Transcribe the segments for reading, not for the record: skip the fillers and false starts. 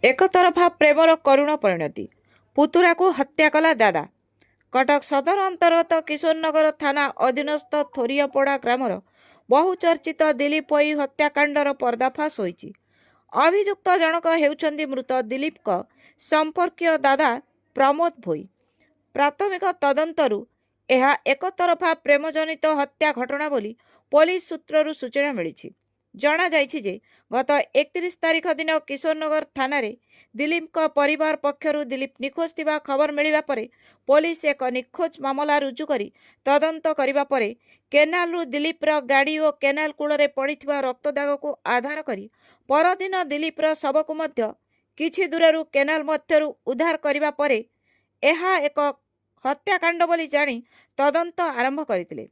एकतरफा प्रेमर करुण परिणति पुतुरा को हत्या कला दादा। कटक सदर अंतर्गत किशोरनगर थाना अधीनस्थ थोरियापड़ा ग्रामर बहुचर्चित दिलीप भोई हत्याकांडर पर्दाफाश होईछि। अभियुक्त जनक हेउछन्ति मृत दिलीप संपर्कीय दादा प्रमोद भोई। प्राथमिक तदंतरु एहा एकतरफा प्रेमजनित हत्या घटना बोली पुलिस सूत्ररु सूचना मिली। जना जाइछि जे गत 31 तारिख दिन किशोरनगर थाना रे दिलीप परिवार पक्षरु दिलीप निखोज थिबा खबर मिलिबा परे पुलिस एक निखोज मामला रुजु करी तदंत करिबा परे केनालरु दिलीपर गाड़ी और केनाल कूଳରେ पड़िथिबा रक्तदाग को आधार करी परदिन दिलीपर शव को मध्य किछि दूररु केनाल मध्यरु उद्धार करिबा परे एहा एक हत्याकांड बोली जानी तदंत आरंभ करथिले।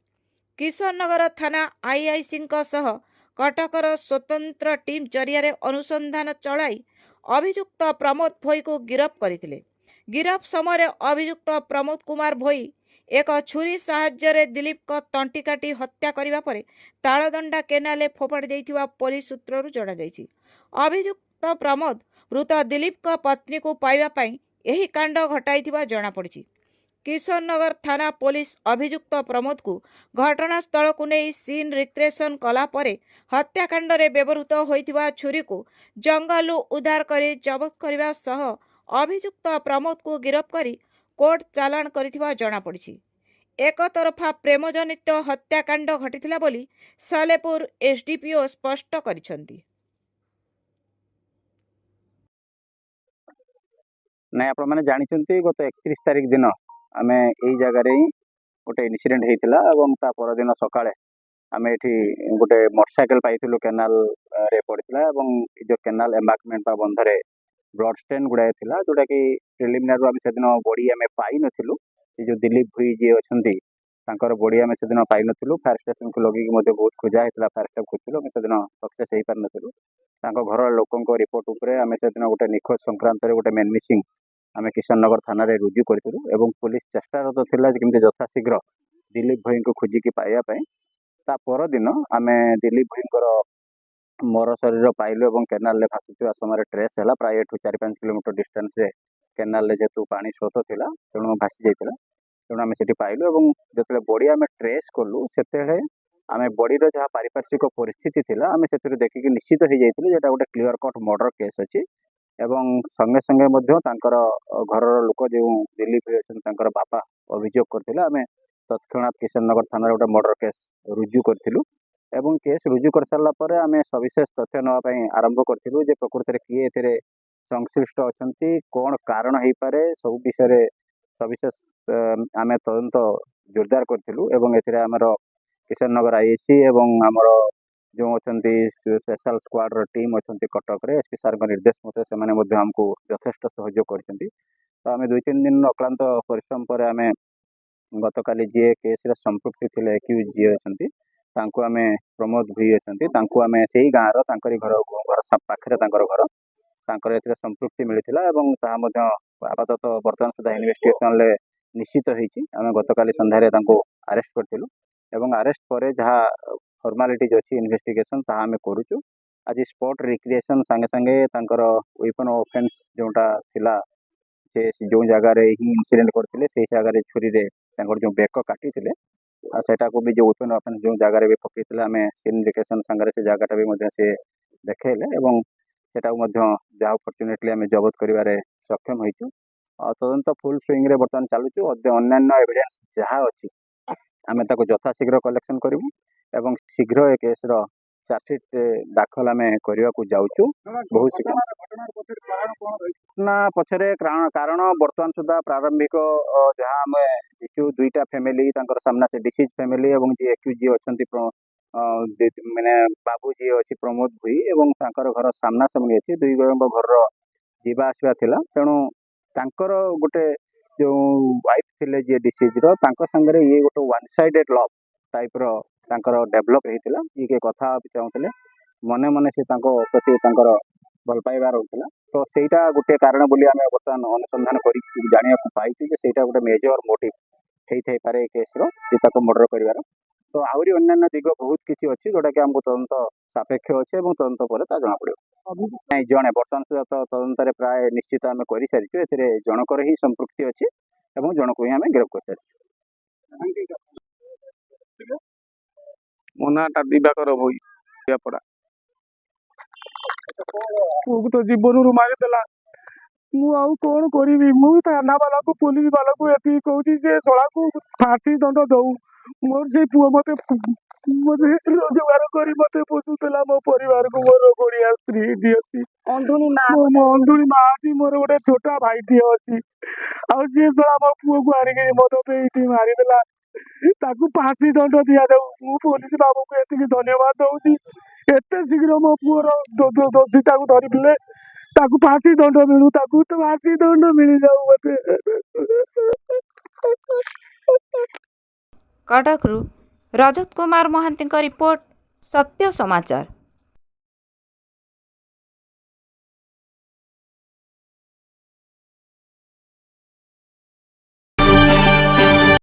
किशोरनगर थाना आईआईसी सह कटकर स्वतंत्र टीम जरिया अनुसंधान चलाई अभियुक्त प्रमोद भोई को गिरफ करथिले। गिरफ समय अभियुक्त प्रमोद कुमार भोई एक छुरी साहाय्य दिलीप को तंटी काटी हत्या करिबा परे तालदंडा केनाले फोपाड़ी देइथिबा पुलिस सूत्ररु जणा जाइछि। अभियुक्त प्रमोद मृत दिलीप को पत्नी को पाइबा पई एही कांड घटाइथिबा जणा पड़िछि। किशोरनगर थाना पुलिस अभियुक्त प्रमोद को घटनास्थल को नहीं सीन रिक्रेशन कला परे हत्याकांड रे व्यवहृत होइथिबा छुरी को जंगलु उद्धार करी जबत करबा सह अभियुक्त प्रमोद को गिरफ्त करी कोर्ट चालाण करिथिबा जणा पड़िछि। एक तरफा प्रेमजनित हत्याकांड घटिथिला बोली सालेपुर एसडीपीओ स्पष्ट करिसंती। नहीं आपण माने जानिचंती गत 31 तारिख दिन आमे एई जगह रे गोटे इनसीडेंट हेतिला एवं ता पर दिन सकाळे आमे एठी गोटे मोटरसाइकल पाइथिलु केनाल रे पड़ितला एवं जो केनाल एम्बार्कमेंट बा बंधरे ब्लड स्टेन गुडा थिला जोटा कि प्रिलिमिनरी आमे सेदिन बॉडी आमे पाइ नथिलु। जो दिलीप भुई जे अछंती तांकर बॉडी आमे सेदिन पाइ नथिलु। फायर स्टेशन को लगी मते बहुत खोजा हेतला, फायर स्टेशन खोजिलु आमे सेदिन सक्सेस हेइ पार नथिलु। तांको घर लोकंको रिपोर्ट उपरे आमे सेदिन गोटे निखोज संक्रांत रे गोटे मेन मिसिंग आमे किशननगर थाना रे रुजु करथिलु एवं पुलिस चेष्टारत थिला जे केमते यथाशीघ्र दिलीप भोई को खोजिकी पाइबा पई। ता पर दिन आमे दिलीप भोईंकर मर शरीर पाइलु एवं केनाल रे भासुଥିବା समय ट्रेस हैला प्राय 4-5 किलोमीटर डिस्टेंस रे केनाल रे जेतु पानी स्रोत थिला तेणु भासी जाइतिला। तेणु आमे सेठी पाइलु एवं जेतले बॉडी आमे ट्रेस कलु सेतेले आमे बॉडी रो जहा पारिपार्श्विक परिस्थिति थिला आमे सेतरे देखिकि निश्चित हो जाइतिलु जेटा गोटे क्लियर कट मर्डर केस अछि एवं संगे संगे मध्य तांकर घरर लोक जो दिलीप अछन तांकर बापा अभियोग करथिले आमे तत्क्षणात किशननगर थाना गोटे मर्डर केस रुजु करथिलु एवं केस रुजु कर सारला परे आमे सविशेष तथ्य नवा पई आरंभ करथिलु जे प्रकृति रे किए एथिरे संश्लिष्ट अछंती कोन कारण हेइ पारे सब विषय रे सविशेष आमे तदंत जोरदार करथिलु एवं एथिरे हमर किशननगर आईएसी एवं हमर जो अछंती स्पेशल स्क्वाड रो टीम अछंती कटक रे एसपी सर का निर्देश मते से माने मध्ये हमको यथेष्ट सहयोग करछंती। तो आमे 2-3 दिन अक्लांत परिश्रम पर आमे गतकाली जे केस रे संपृक्ति थिले एक्यूज जे अछंती तांको आमे प्रमोद भई अछंती तांको आमे सेही गां रो तांकरी घर पाखरे तांकर घर तांकर एथिरे संपृक्ति मिलिथिला एवं ता मध्ये आपातत वर्तमान सुधा इन्वेस्टिगेशन ले निश्चित होईची। आमे गतकाली संध्या रे तांको अरेस्ट करथिलु एवं अरेस्ट परे जहा फॉर्मालिटीज अछि इन्वेस्टिगेशन ता आमे करूछु। आज स्पॉट रिक्रिएशन संगे संगे तांकर वेपन ऑफेंस जोटा थिला से जो जगह रे ही इंसिडेंट करथिले से जगह रे छुरी रे तांकर जो बेक काटी थिले आ सेटा को भी जो वेपन ऑफेंस जो जगह रे भी पकिथिले आमे सिनिफिकेशन संगे से जगहटा भी मध्ये से देखेले एवं सेटा को मध्ये जा अपॉर्चुनिटी आमे जब्त करिवारे सक्षम होइछु। तदंत फुल स्विंग रे बर्तमान चालुछु। अन्य एविडेंस जहा अछि आमे ताको यथाशीघ्र कलेक्शन करिवु एवं शीघ्र ए केस रो चार्जशीट दाखल आमे करिवा को जाउछु। बहुत शीघ्र घटना पछरे कारण वर्तमान सुधा प्रारंभिक जहा आमे जो दुईटा फैमिली तांकर सामना से डिसीज फैमिली एवं जे एक्यूज जे अछंती माने बाबू जी अछि प्रमोद भुई एवं तांकर घर सामना सामनी अछि दुई गयंग घर रो जीवा आसीबा थिला। तेणु तांकर गोटे जो वाइफ थिले जे डिसीज रो तांकर संगे ये गोटे वन साइडेड लव टाइप रो तांकर डेवलप हेतिला। ये के कथा चाहुतले मने मने से तांको प्रति तांकर भल पाइबार होतिला। तो सेटा गोटे कारण बोली आमे वर्तमान अनुसंधान करि जानिया पाइछि जे सेटा गोटे मेजर मोटिव हेइ थाइ पारे केस रो जे ताको मर्डर करिवार। तो आउरी अन्य दिग बहुत किछि अछि जोटा कि हमको तदंत सापेक्ष अछि एवं तदंत परे ता जणा पड़ियो। ନାଇଁ ଜଣେ ବର୍ତ୍ତମାନ ସୁଦ୍ଧା ତ ତଦନ୍ତରେ ପ୍ରାୟ ନିଶ୍ଚିତ ଆମେ କରିସାରିଛୁ। ଏଥିରେ ଜଣକର ହିଁ ସମ୍ପୃକ୍ତି ଅଛି ଏବଂ ଜଣକୁ ହିଁ ଆମେ ଗିରଫ କରିସାରିଛୁ। ମୋ ନାଁଟା ଦିବାକର ଭୋଇ ପଡ଼ା। ପୁଅକୁ ତ ଜୀବନରୁ ମାରିଦେଲା। ମୁଁ ଆଉ କଣ କରିବି? ମୁଁ ଥାନା ବାଲାକୁ ପୋଲିସ ବାଲାକୁ ଏତିକି କହୁଛି ଯେ ଶଳାକୁ ଫାଶୀ ଦଣ୍ଡ ଦଉ। ମୋର ସେଇ ପୁଅ ମତେ ରୋଜଗାର କରି ମତେ ପୋଷୁଥିଲା, ମୋ ପରିବାରକୁ। ମୋର ବଢିଆ ସ୍ତ୍ରୀ ଅଛି, ମୋ ଅନ୍ଧୁଣୀ ମା ଅଛି, ମୋର ଗୋଟେ ଛୋଟ ଭାଇଟିଏ ଅଛି। ଆଉ ସିଏ ଶଳା ମୋ ପୁଅକୁ ଆଣିକି ମଦ ପେଇଟି ମାରିଦେଲା। ତାକୁ ଫାଶୀ ଦଣ୍ଡ ଦିଆଯାଉ। ମୁଁ ପୋଲିସ ବାବୁକୁ ଏତିକି ଧନ୍ୟବାଦ ଦଉଛି। ଏତେ ଶୀଘ୍ର ମୋ ପୁଅର ଦୋଷୀଟାକୁ ଧରିଥିଲେ ତାକୁ ଫାଶୀ ଦଣ୍ଡ ମିଳୁ, ତାକୁ ତ ଫାଶୀ ଦଣ୍ଡ ମିଳିଯାଉ ମତେ। କଟକରୁ ରଜତ କୁମାର ମହାନ୍ତିଙ୍କ ରିପୋର୍ଟ, ସତ୍ୟ ସମାଚାର।